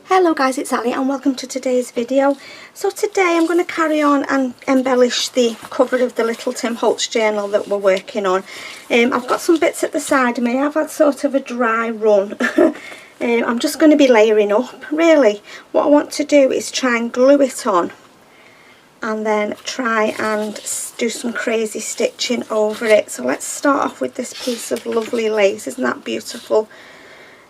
Hello guys, it's Ali and welcome to today's video. So today I'm going to carry on and embellish the cover of the little Tim Holtz journal that we're working on. I've got some bits at the side of me. I've had sort of a dry run. I'm just going to be layering up. Really, what I want to do is try and glue it on and then try and do some crazy stitching over it. So let's start off with this piece of lovely lace. Isn't that beautiful?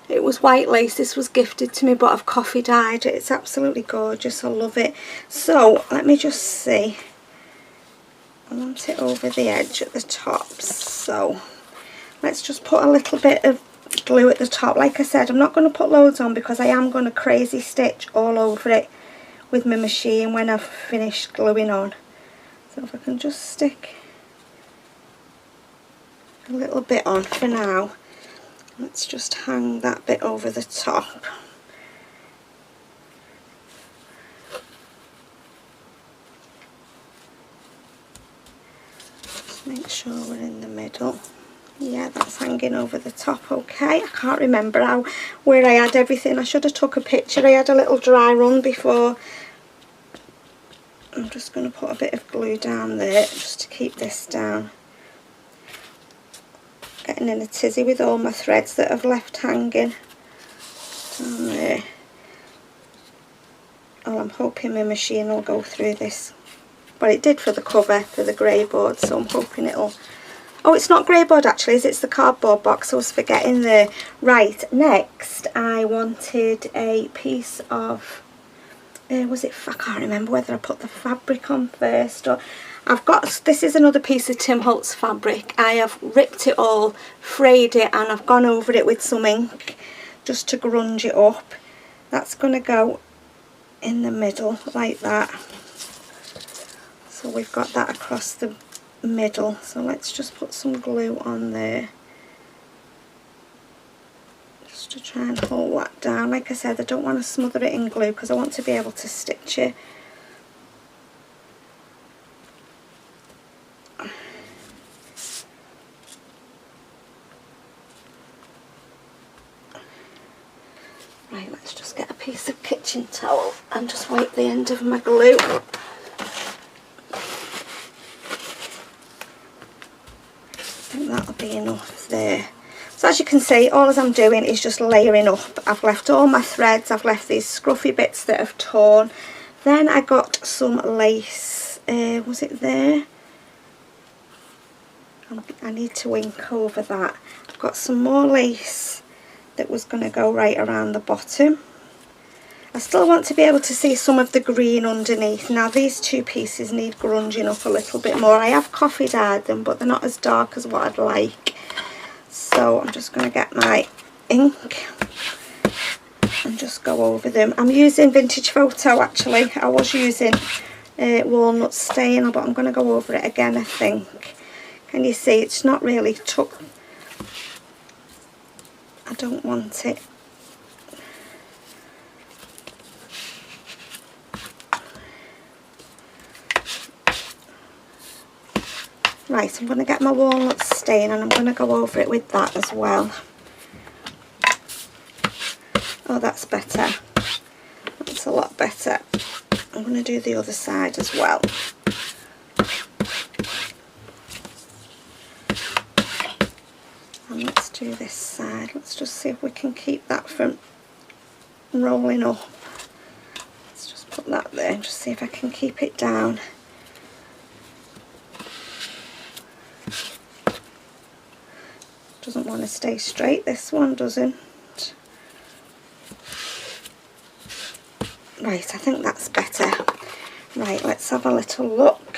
It was white lace. This was gifted to me, but I've coffee dyed it. It's absolutely gorgeous. I love it. So let me just see. I want it over the edge at the top. So let's just put a little bit of glue at the top. Like I said, I'm not going to put loads on because I am going to crazy stitch all over it with my machine when I've finished gluing on. So if I can just stick a little bit on for now. Let's just hang that bit over the top. Just make sure we're in the middle. Yeah, that's hanging over the top. Okay, I can't remember where I had everything. I should have took a picture. I had a little dry run before. I'm just going to put a bit of glue down there just to keep this down. Getting in a tizzy with all my threads that I've left hanging down there. Oh, I'm hoping my machine will go through this. Well, it did for the cover, for the grey board, so I'm hoping it'll... Oh, it's not grey board actually, it's the cardboard box. I was forgetting there. Right, next I wanted a piece of... I can't remember whether I put the fabric on first or... this is another piece of Tim Holtz fabric. I have ripped it all, frayed it, and I've gone over it with some ink just to grunge it up. That's going to go in the middle like that. So we've got that across the middle. So let's just put some glue on there. Just to try and hold that down. Like I said, I don't want to smother it in glue because I want to be able to stitch it. Right, let's just get a piece of kitchen towel and just wipe the end of my glue. I think that'll be enough there. So as you can see, all I'm doing is just layering up. I've left all my threads, I've left these scruffy bits that have torn. Then I got some lace, was it there? I need to ink over that. I've got some more lace that was going to go right around the bottom. I still want to be able to see some of the green underneath. Now these two pieces need grunging up a little bit more. I have coffee dyed them, but they're not as dark as what I'd like. So I'm just going to get my ink and just go over them. I'm using Vintage Photo actually. I was using walnut stain, but I'm going to go over it again I think. Can you see it's not really tucked? I don't want it. Right, I'm going to get my walnut stain and I'm going to go over it with that as well. Oh, that's better. That's a lot better. I'm going to do the other side as well. And let's do this side. Let's just see if we can keep that from rolling up. Let's just put that there and just see if I can keep it down. Doesn't want to stay straight, this one doesn't. Right, I think that's better. Right, let's have a little look.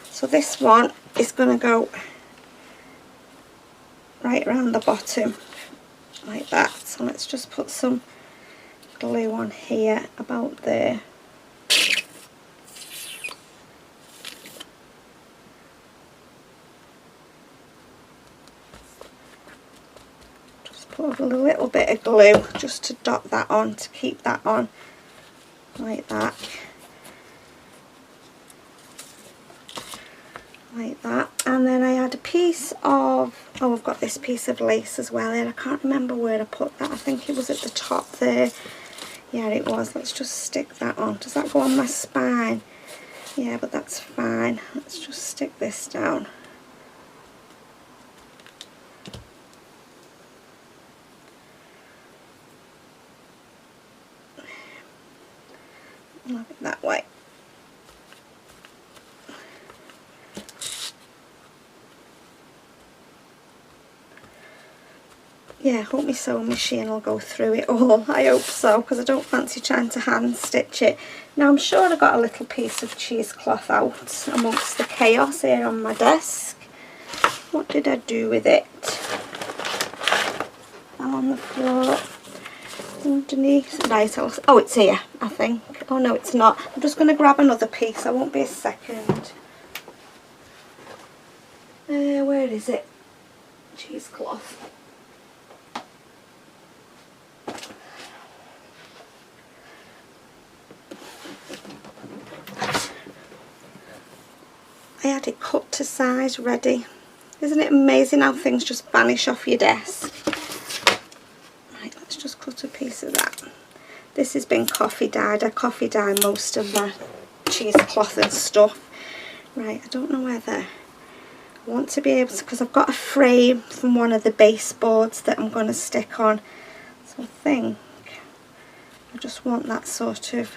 So this one is going to go right around the bottom like that. So let's just put some glue on here about there. Just put a little bit of glue just to dot that on, to keep that on like that. Like that. And then I had a piece of, oh, I've got this piece of lace as well here. I can't remember where I put that. I think it was at the top there. Yeah, it was. Let's just stick that on. Does that go on my spine? Yeah, but that's fine. Let's just stick this down. Love it that way. Yeah, I hope my sewing machine will go through it all. I hope so, because I don't fancy trying to hand stitch it. Now I'm sure I got a little piece of cheesecloth out amongst the chaos here on my desk. What did I do with it? Fell on the floor. Underneath. Right, oh, it's here, I think. Oh no, it's not. I'm just going to grab another piece. I won't be a second. Where is it? Cheesecloth. I had it cut to size, ready. Isn't it amazing how things just vanish off your desk? Right, let's just cut a piece of that. This has been coffee dyed. I coffee dye most of my cheesecloth and stuff. Right, I don't know whether I want to be able to, because I've got a frame from one of the baseboards that I'm going to stick on. So I think I just want that sort of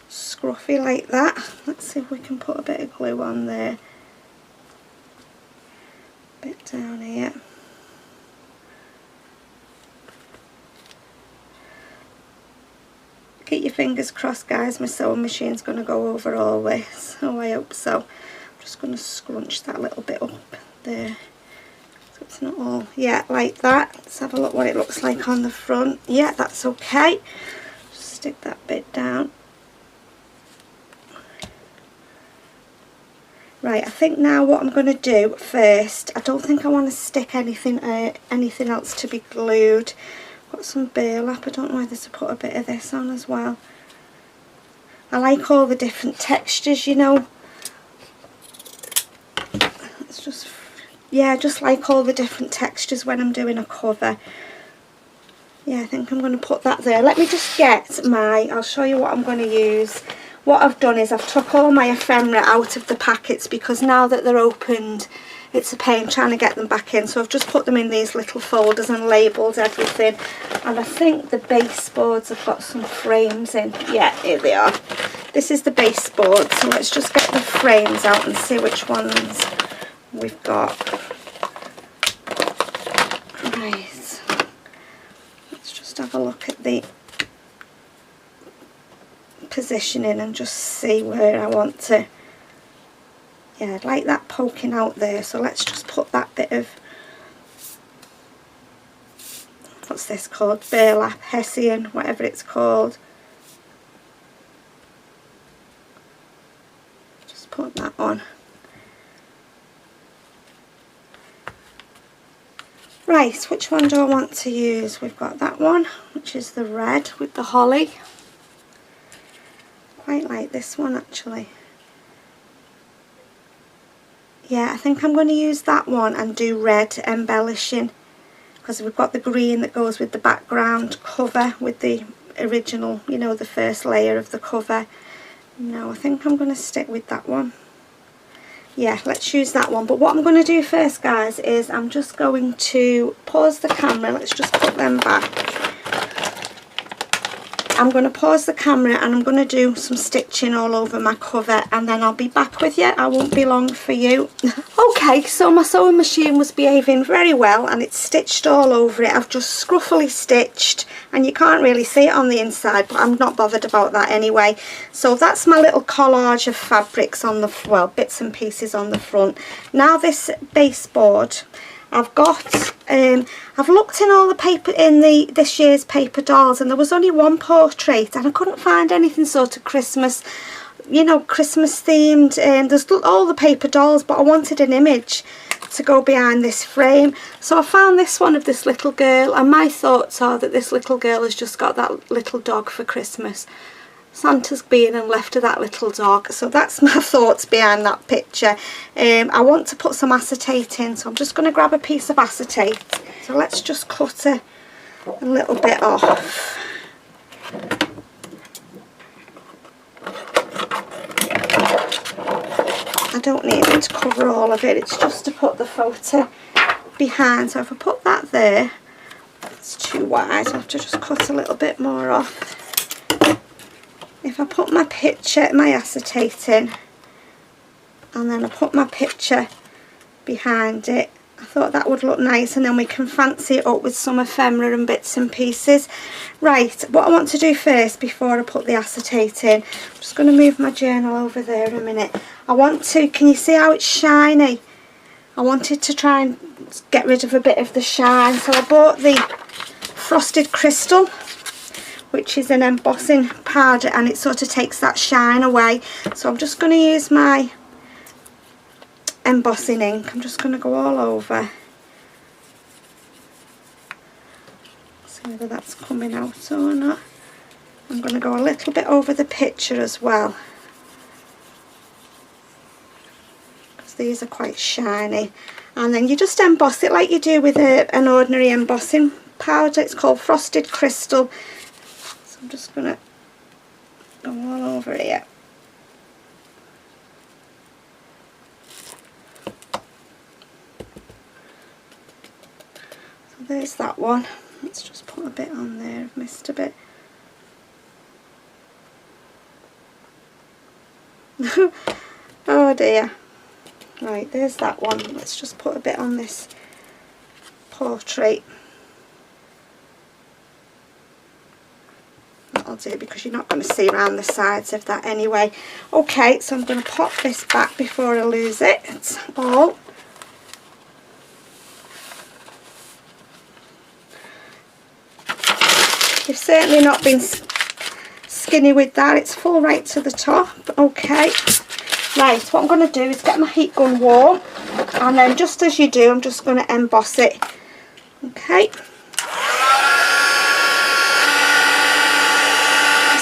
scruffy like that. Let's see if we can put a bit of glue on there. A bit down here. Keep your fingers crossed, guys. My sewing machine's going to go over all this. Oh, I hope so. I'm just going to scrunch that little bit up there. So it's not all, yeah, like that. Let's have a look what it looks like on the front. Yeah, that's okay. Just stick that bit down. Right, I think now what I'm going to do first, I don't think I want to stick anything else to be glued. Got some burlap. I don't know whether to put a bit of this on as well. I like all the different textures, you know. It's just, yeah, I just like all the different textures when I'm doing a cover. Yeah, I think I'm going to put that there. Let me just get my, I'll show you what I'm going to use. What I've done is I've took all my ephemera out of the packets because now that they're opened, it's a pain trying to get them back in. So I've just put them in these little folders and labelled everything. And I think the baseboards have got some frames in. Yeah, here they are. This is the baseboard. So let's just get the frames out and see which ones we've got. Right. Let's just have a look at the positioning and just see where I want to. Yeah, I'd like that poking out there, so let's just put that bit of, what's this called, burlap, hessian, whatever it's called. Just put that on. Right, which one do I want to use? We've got that one, which is the red with the holly. Quite like this one actually. Yeah, I think I'm going to use that one and do red embellishing, because we've got the green that goes with the background cover with the original, you know, the first layer of the cover. No, I think I'm going to stick with that one. Yeah, let's use that one. But what I'm going to do first, guys, is I'm just going to pause the camera. Let's just put them back. I'm going to pause the camera and I'm going to do some stitching all over my cover, and then I'll be back with you. I won't be long for you. Okay, so my sewing machine was behaving very well and it's stitched all over it. I've just scruffily stitched and you can't really see it on the inside, but I'm not bothered about that anyway. So that's my little collage of fabrics on the, well, bits and pieces on the front. Now this baseboard, I've got, I've looked in all the paper, in this year's paper dolls, and there was only one portrait and I couldn't find anything sort of Christmas, you know, Christmas themed. There's all the paper dolls, but I wanted an image to go behind this frame. So I found this one of this little girl, and my thoughts are that this little girl has just got that little dog for Christmas. Santa's been and left her that little dog. So that's my thoughts behind that picture. I want to put some acetate in, so I'm just going to grab a piece of acetate So let's just cut a little bit off. I don't need it to cover all of it, it's just to put the photo behind. So if I put that there, it's too wide, I have to just cut a little bit more off. If I put my picture, my acetate in, and then I put my picture behind it, I thought that would look nice, and then we can fancy it up with some ephemera and bits and pieces. Right, what I want to do first before I put the acetate in, I'm just going to move my journal over there a minute. I want to, can you see how it's shiny? I wanted to try and get rid of a bit of the shine, so I bought the frosted crystal, which is an embossing powder, and it sort of takes that shine away. So I'm just going to use my embossing ink. I'm just going to go all over. See whether that's coming out or not. I'm going to go a little bit over the picture as well, because these are quite shiny. And then you just emboss it like you do with an ordinary embossing powder. It's called frosted crystal. So I'm just going to go all over here. There's that one. Let's just put a bit on there. I've missed a bit. Oh dear. Right, there's that one. Let's just put a bit on this portrait. That'll do, because you're not going to see around the sides of that anyway. Okay, so I'm going to pop this back before I lose it all. You've certainly not been skinny with that, it's full right to the top. Okay, right, what I'm going to do is get my heat gun warm, and then just as you do, I'm just going to emboss it. Okay,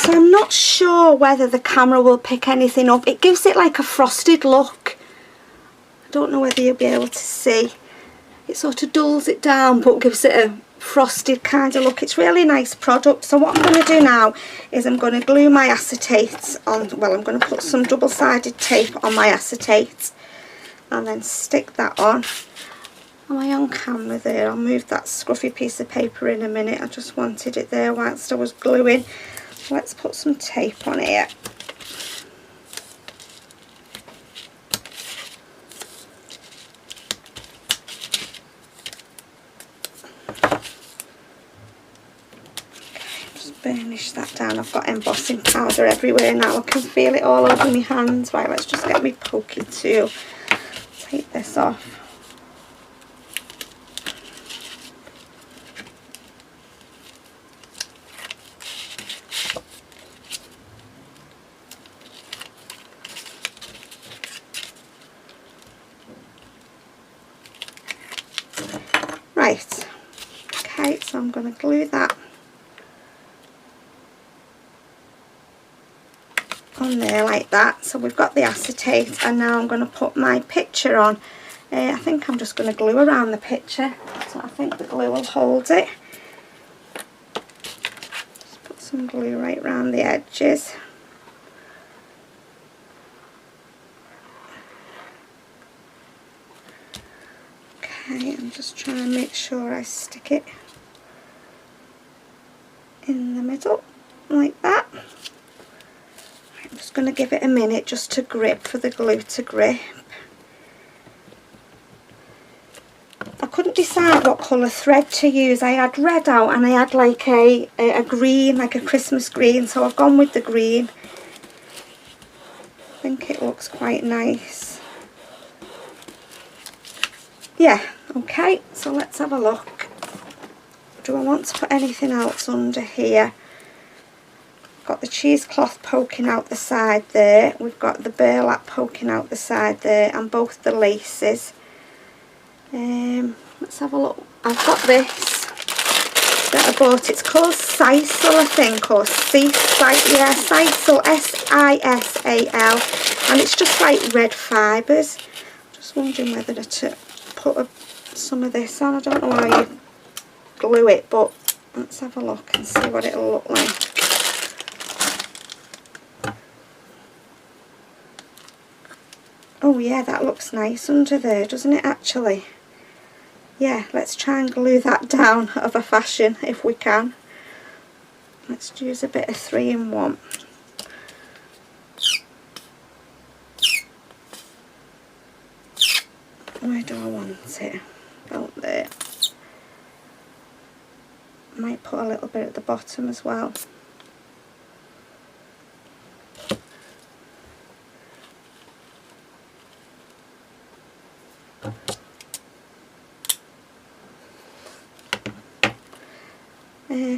so I'm not sure whether the camera will pick anything up. It gives it like a frosted look. I don't know whether you'll be able to see. It sort of dulls it down but gives it a frosted kind of look. It's really nice product. So what I'm going to do now is I'm going to glue my acetate on. Well, I'm going to put some double-sided tape on my acetate and then stick that on. Am I on camera there? I'll move that scruffy piece of paper in a minute. I just wanted it there whilst I was gluing. Let's put some tape on here. Burnish that down. I've got embossing powder everywhere now. I can feel it all over my hands. Right, let's just get my pokey tool. Take this off. Right, okay, so I'm going to glue that on there like that. So we've got the acetate, and now I'm going to put my picture on. I think I'm just going to glue around the picture, so I think the glue will hold it. Just put some glue right around the edges. Okay, I'm just trying to make sure I stick it in the middle like that. I'm just going to give it a minute just to grip, for the glue to grip. I couldn't decide what colour thread to use. I had red out and I had like a green, like a Christmas green, so I've gone with the green. I think it looks quite nice. Yeah, okay, so let's have a look. Do I want to put anything else under here? Got the cheesecloth poking out the side there. We've got the burlap poking out the side there, and both the laces. Let's have a look. I've got this that I bought. It's called Sisal, I think, or Sisal. Yeah, Sisal, S-I-S-A-L, and it's just like red fibres. Just wondering whether to put some of this on. I don't know how you glue it, but let's have a look and see what it'll look like. Oh yeah, that looks nice under there, doesn't it actually? Yeah, let's try and glue that down of a fashion if we can. Let's use a bit of 3-in-1. Where do I want it? About there. Might put a little bit at the bottom as well.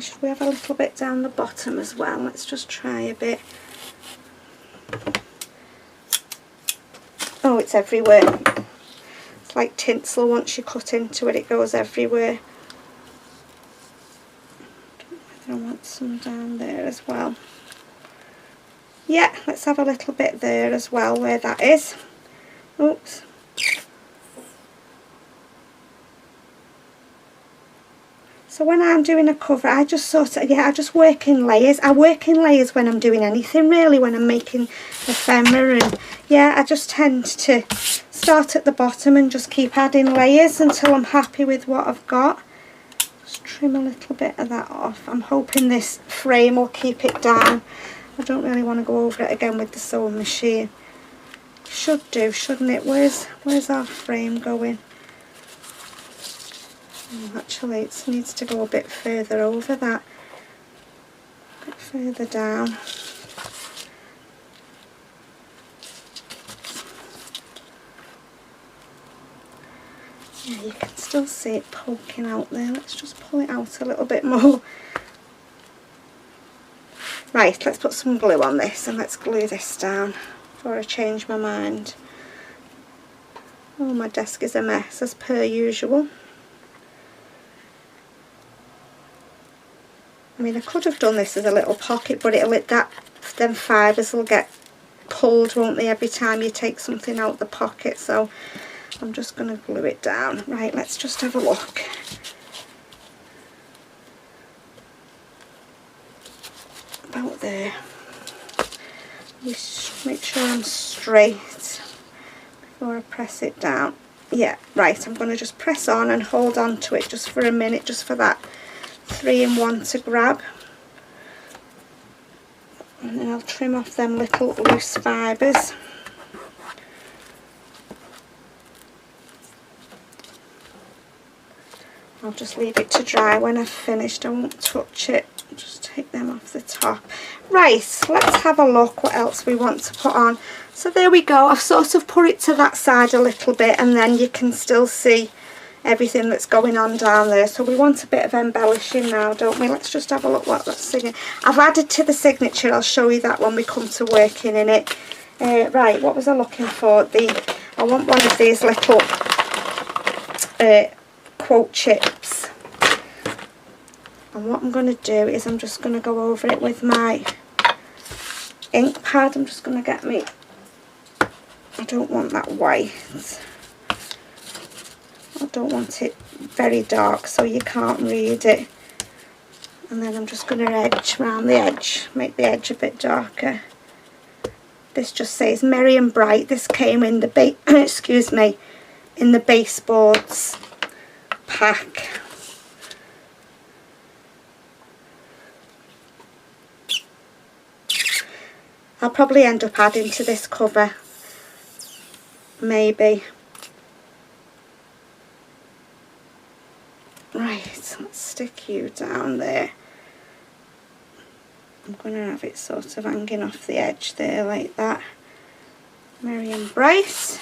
Should we have a little bit down the bottom as well? Let's just try a bit. Oh, it's everywhere. It's like tinsel. Once you cut into it, it goes everywhere. I want some down there as well. Yeah, let's have a little bit there as well where that is. Oops. So when I'm doing a cover, I just sort of, I just work in layers. I work in layers when I'm doing anything really, when I'm making ephemera, and yeah, I just tend to start at the bottom and just keep adding layers until I'm happy with what I've got. Just trim a little bit of that off. I'm hoping this frame will keep it down. I don't really want to go over it again with the sewing machine. Should do, shouldn't it? Where's our frame going? Oh, actually, it needs to go a bit further over that. A bit further down. Yeah, you can still see it poking out there. Let's just pull it out a little bit more. Right, let's put some glue on this and let's glue this down before I change my mind. Oh, my desk is a mess as per usual. I mean, I could have done this as a little pocket, but them fibres will get pulled, won't they, every time you take something out the pocket, so I'm just going to glue it down. Right, let's just have a look. About there. Just make sure I'm straight before I press it down. Yeah, right, I'm going to just press on and hold on to it just for a minute, just for that 3-in-1 to grab, and then I'll trim off them little loose fibres. I'll just leave it to dry. When I've finished, I won't touch it. Just take them off the top. Right, let's have a look what else we want to put on. So there we go. I've sort of put it to that side a little bit, and then you can still see everything that's going on down there. So we want a bit of embellishing now, don't we? Let's just have a look what that's singing. I've added to the signature. I'll show you that when we come to working in it. Right, what was I looking for? I want one of these little quote chips, and what I'm going to do is I'm just going to go over it with my ink pad. I'm just going to get me, I don't want that white, I don't want it very dark so you can't read it, and then I'm just going to edge around the edge, make the edge a bit darker. This just says Merry and Bright. This came in the excuse me, in the baseboards pack. I'll probably end up adding to this cover, maybe. Right, let's stick you down there. I'm going to have it sort of hanging off the edge there like that. Merry and Bright.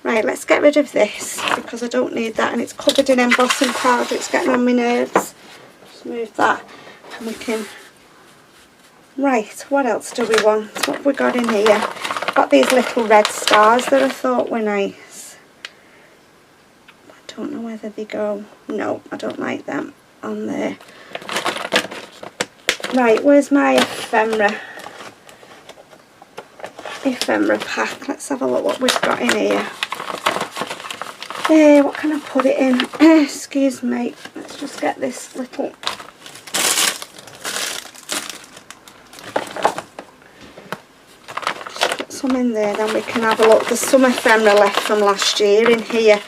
Right, let's get rid of this because I don't need that, and it's covered in embossing powder. It's getting on my nerves. Just move that and we can... Right, what else do we want? What have we got in here? Got these little red stars that I thought were nice. I don't know whether they go... No, I don't like them on there. Right, where's my ephemera pack? Let's have a look what we've got in here. What can I put it in? Excuse me. Let's just get this little... Just put some in there, then we can have a look. There's some ephemera left from last year in here,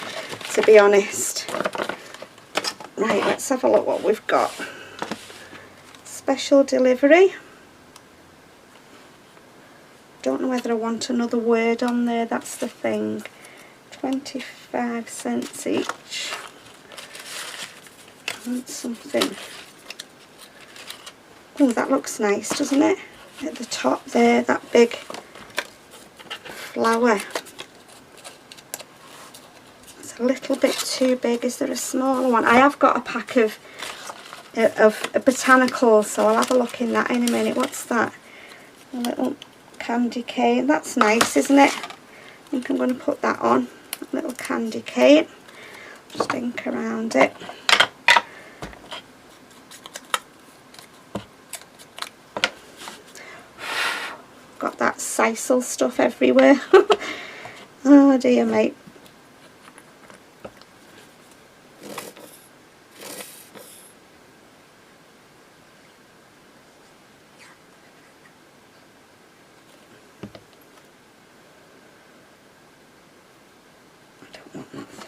to be honest. Right, let's have a look what we've got. Special delivery. Don't know whether I want another word on there, that's the thing. 25 cents each. I want something. Oh, that looks nice, doesn't it? At the top there, that big flower. It's a little bit too big. Is there a smaller one? I have got a pack of botanicals, so I'll have a look in that in a minute. What's that? A little candy cane. That's nice, isn't it? I think I'm going to put that on. A little candy cane. Just ink around it. Got that sisal stuff everywhere. Oh dear, mate.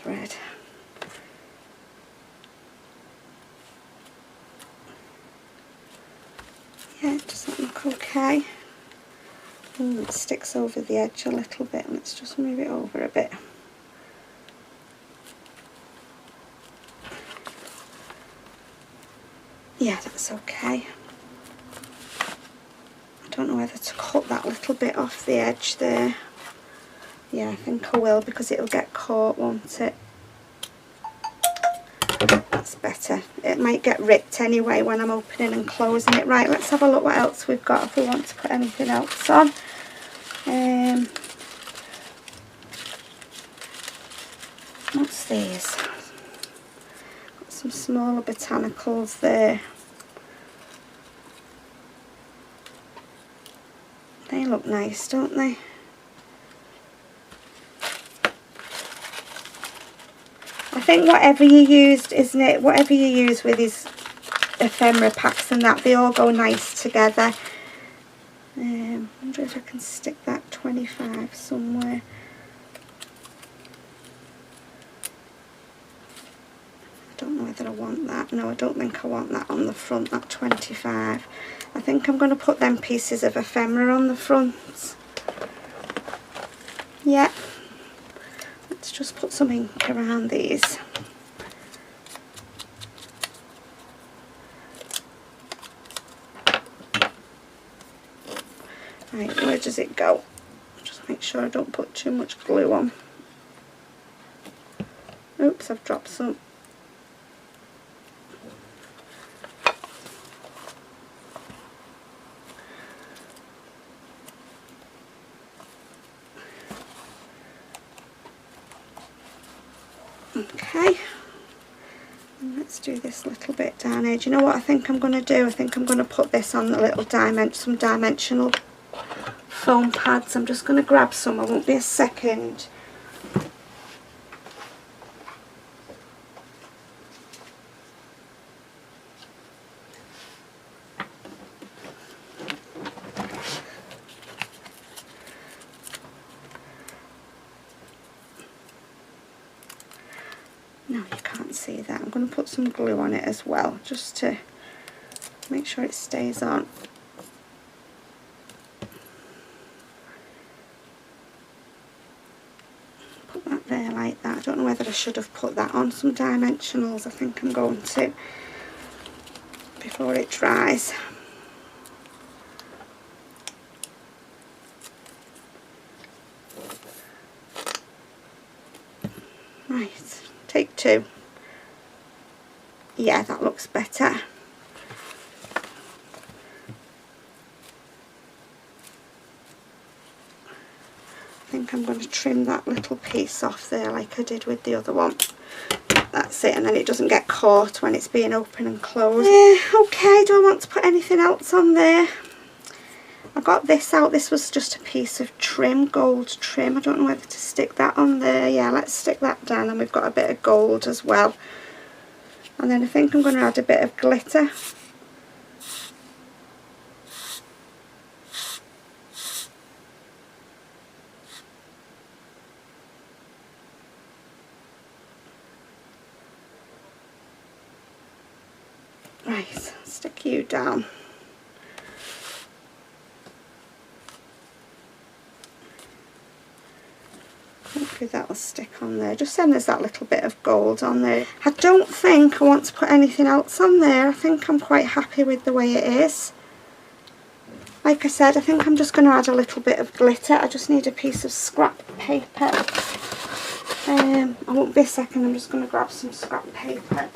Thread. Yeah, does that look okay? Ooh, it sticks over the edge a little bit. Let's just move it over a bit. Yeah, that's okay. I don't know whether to cut that little bit off the edge there. Yeah, I think I will, because it'll get caught, won't it? That's better. It might get ripped anyway when I'm opening and closing it. Right, let's have a look what else we've got if we want to put anything else on. What's these? Got some smaller botanicals there. They look nice, don't they? I think whatever you used, isn't it? Whatever you use with these ephemera packs and that, they all go nice together. I wonder if I can stick that 25 somewhere. I don't know whether I want that. No, I don't think I want that on the front, that 25. I think I'm going to put them pieces of ephemera on the front. Yeah. Let's just put some ink around these. Right, where does it go? Just make sure I don't put too much glue on. Oops, I've dropped some. Okay, and let's do this little bit down here. Do you know what I think I'm going to do? I think I'm going to put this on the little some dimensional foam pads. I'm just going to grab some. I won't be a second. No, you can't see that. I'm going to put some glue on it as well, just to make sure it stays on. Put that there like that. I don't know whether I should have put that on some dimensionals. I think I'm going to, before it dries. Right. Take two. Yeah, that looks better. I think I'm going to trim that little piece off there like I did with the other one. That's it, and then it doesn't get caught when it's being open and closed. Okay, do I want to put anything else on there? I got this out. This was just a piece of trim, gold trim. I don't know whether to stick that on there. Yeah, let's stick that down, and we've got a bit of gold as well. And then I think I'm going to add a bit of glitter. Right, stick you down. Hopefully that'll stick on there. Just then there's that little bit of gold on there. I don't think I want to put anything else on there. I think I'm quite happy with the way it is. Like I said, I think I'm just going to add a little bit of glitter. I just need a piece of scrap paper. I won't be a second, I'm just going to grab some scrap paper.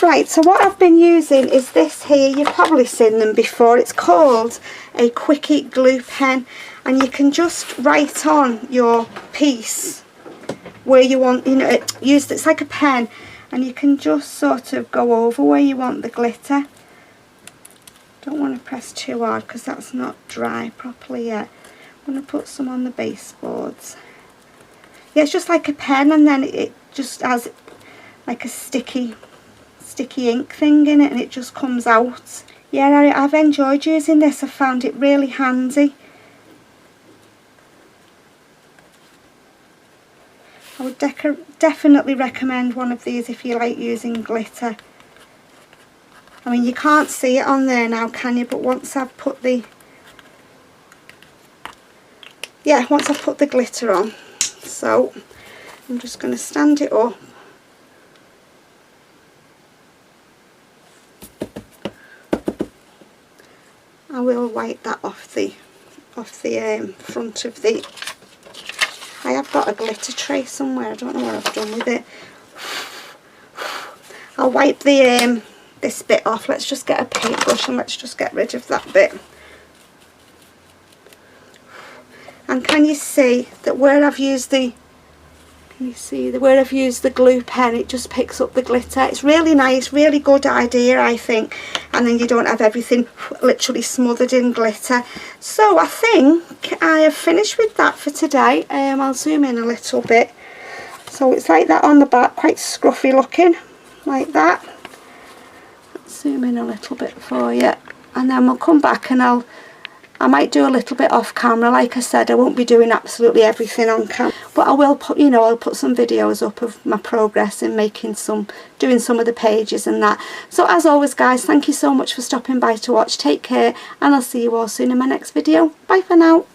Right, so what I've been using is this here. You've probably seen them before. It's called a quickie glue pen, and you can just write on your piece where you want, you know, it's like a pen, and you can just sort of go over where you want the glitter. Don't want to press too hard because that's not dry properly yet. I'm going to put some on the baseboards. Yeah, it's just like a pen, and then it just has like a sticky ink thing in it, and it just comes out. Yeah, I've enjoyed using this. I found it really handy. I would definitely recommend one of these if you like using glitter. I mean, you can't see it on there now, can you? But once I've put the glitter on, so I'm just going to stand it up. I will wipe that off the front of the. I have got a glitter tray somewhere. I don't know what I've done with it. I'll wipe the this bit off. Let's just get a paintbrush and let's just get rid of that bit. And can you see that where I've used the glue pen, it just picks up the glitter. It's really nice, really good idea, I think. And then you don't have everything literally smothered in glitter. So I think I have finished with that for today. I'll zoom in a little bit. So it's like that on the back, quite scruffy looking, like that. Let's zoom in a little bit for you, and then we'll come back and I might do a little bit off camera. Like I said, I won't be doing absolutely everything on camera, but I will put, you know, I'll put some videos up of my progress in doing some of the pages and that. So as always guys, thank you so much for stopping by to watch. Take care, and I'll see you all soon in my next video. Bye for now.